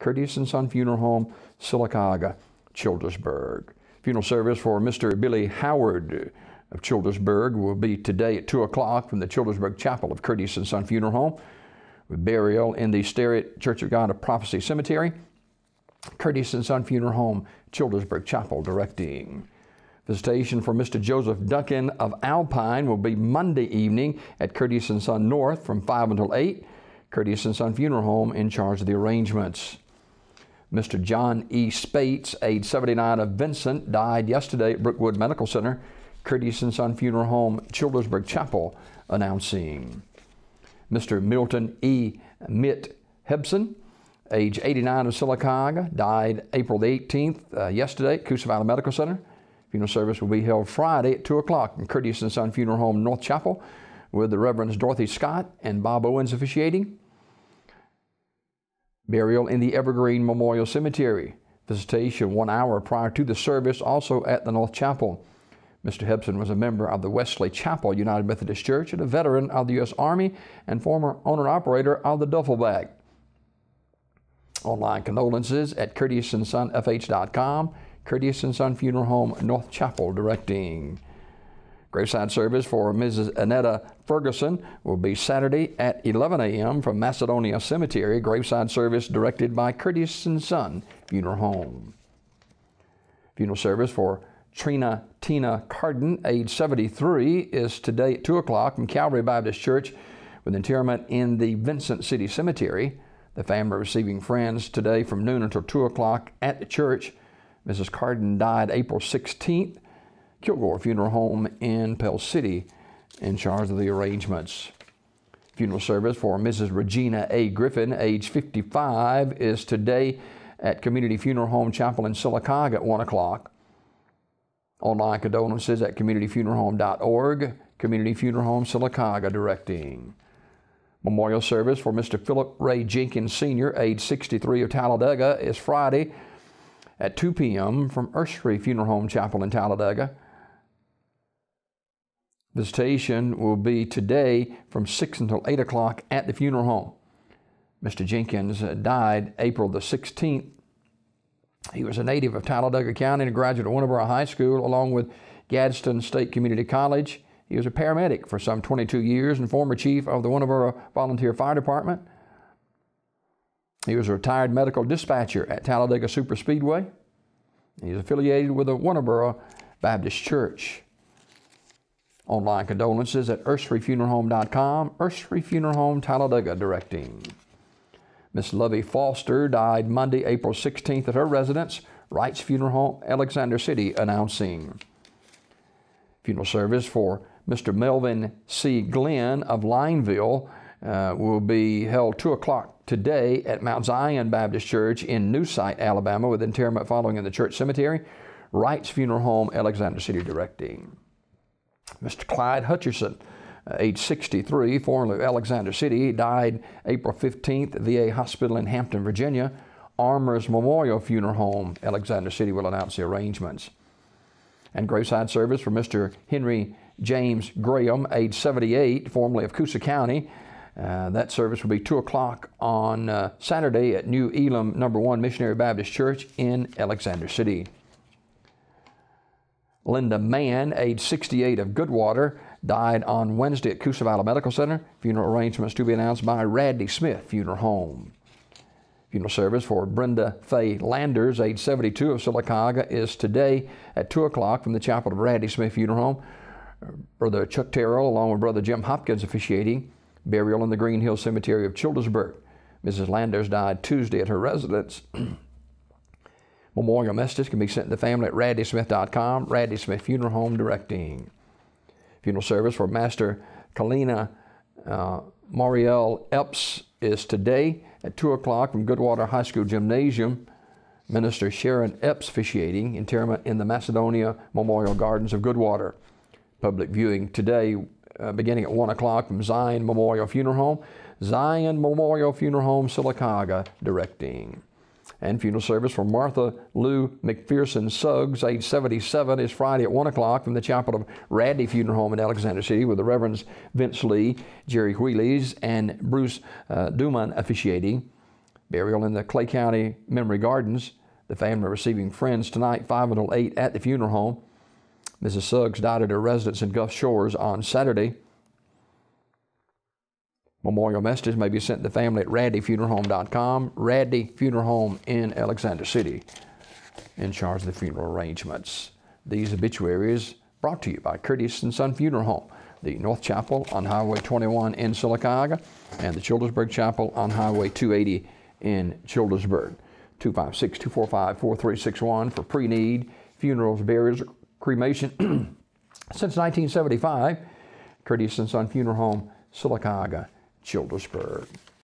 Curtis & Son Funeral Home, Sylacauga, Childersburg. Funeral service for Mr. Billy Howard of Childersburg will be today at 2 o'clock from the Childersburg Chapel of Curtis & Son Funeral Home, with burial in the Sterrett Church of God of Prophecy Cemetery. Curtis & Son Funeral Home, Childersburg Chapel, directing. Visitation for Mr. Joseph Duncan of Alpine will be Monday evening at Curtis & Son North from 5 until 8. Curtis & Son Funeral Home in charge of the arrangements. Mr. John E. Spates, age 79, of Vincent, died yesterday at Brookwood Medical Center. Curtis & Son Funeral Home, Childersburg Chapel, announcing. Mr. Milton E. Mitt Hebson, age 89, of Sylacauga, died April the 18th, yesterday at Coosa Valley Medical Center. Funeral service will be held Friday at 2 o'clock in Curtis & Son Funeral Home, North Chapel, with the Reverends Dorothy Scott and Bob Owens officiating. Burial in the Evergreen Memorial Cemetery. Visitation 1 hour prior to the service, also at the North Chapel. Mr. Hebson was a member of the Wesley Chapel United Methodist Church and a veteran of the U.S. Army and former owner-operator of the Duffel Bag. Online condolences at curtisonfh.com. Curtis & Son Funeral Home, North Chapel, directing. Graveside service for Mrs. Annetta Ferguson will be Saturday at 11 a.m. from Macedonia Cemetery. Graveside service directed by Curtis & Son Funeral Home. Funeral service for Trina Tina Carden, age 73, is today at 2 o'clock from Calvary Baptist Church with interment in the Vincent City Cemetery. The family receiving friends today from noon until 2 o'clock at the church. Mrs. Carden died April 16th. Kilgore Funeral Home in Pell City in charge of the arrangements. Funeral service for Mrs. Regina A. Griffin, age 55, is today at Community Funeral Home Chapel in Sylacauga at 1 o'clock. Online condolences at communityfuneralhome.org. Community Funeral Home Sylacauga, directing. Memorial service for Mr. Philip Ray Jenkins Sr., age 63, of Talladega, is Friday at 2 p.m. from Ursery Funeral Home Chapel in Talladega. Visitation will be today from 6 until 8 o'clock at the funeral home. Mr. Jenkins died April the 16th. He was a native of Talladega County and a graduate of Winneboro High School along with Gadsden State Community College. He was a paramedic for some 22 years and former chief of the Winneboro Volunteer Fire Department. He was a retired medical dispatcher at Talladega Superspeedway. He's affiliated with the Winneboro Baptist Church. Online condolences at urseryfuneralhome.com. Ursery Funeral Home, Talladega, directing. Miss Lovey Foster died Monday, April 16th at her residence, Wright's Funeral Home, Alexander City, announcing. Funeral service for Mr. Melvin C. Glenn of Lineville will be held 2 o'clock today at Mount Zion Baptist Church in New Site, Alabama, with interment following in the church cemetery. Wright's Funeral Home, Alexander City, directing. Mr. Clyde Hutcherson, age 63, formerly of Alexander City, died April 15th at VA Hospital in Hampton, Virginia. Armour's Memorial Funeral Home, Alexander City, will announce the arrangements. And graveside service for Mr. Henry James Graham, age 78, formerly of Coosa County. That service will be 2 o'clock on Saturday at New Elam No. 1 Missionary Baptist Church in Alexander City. Linda Mann, age 68, of Goodwater, died on Wednesday at Coosa Valley Medical Center. Funeral arrangements to be announced by Radley Smith Funeral Home. Funeral service for Brenda Faye Landers, age 72, of Sylacauga, is today at 2 o'clock from the chapel of Radley Smith Funeral Home. Brother Chuck Terrell, along with Brother Jim Hopkins, officiating. Burial in the Green Hill Cemetery of Childersburg. Mrs. Landers died Tuesday at her residence. Memorial messages can be sent to the family at radleysmith.com. Radley Smith Funeral Home, directing. Funeral service for Master Kalina Mariel Epps is today at 2 o'clock from Goodwater High School Gymnasium. Minister Sharon Epps officiating. Interment in the Macedonia Memorial Gardens of Goodwater. Public viewing today beginning at 1 o'clock from Zion Memorial Funeral Home. Zion Memorial Funeral Home, Sylacauga, directing. And funeral service for Martha Lou McPherson Suggs, age 77, is Friday at 1 o'clock from the chapel of Radley Funeral Home in Alexander City with the Reverends Vince Lee, Jerry Wheelies, and Bruce Duman officiating. Burial in the Clay County Memory Gardens. The family receiving friends tonight, 5 until 8 at the funeral home. Mrs. Suggs died at her residence in Gulf Shores on Saturday. Memorial messages may be sent to the family at raddyfuneralhome.com. Raddy Funeral Home in Alexander City, in charge of the funeral arrangements. These obituaries brought to you by Curtis & Son Funeral Home, the North Chapel on Highway 21 in Sylacauga, and the Childersburg Chapel on Highway 280 in Childersburg. 256-245-4361 for pre-need funerals, burials, cremation. Since 1975, Curtis & Son Funeral Home, Sylacauga, Childersburg.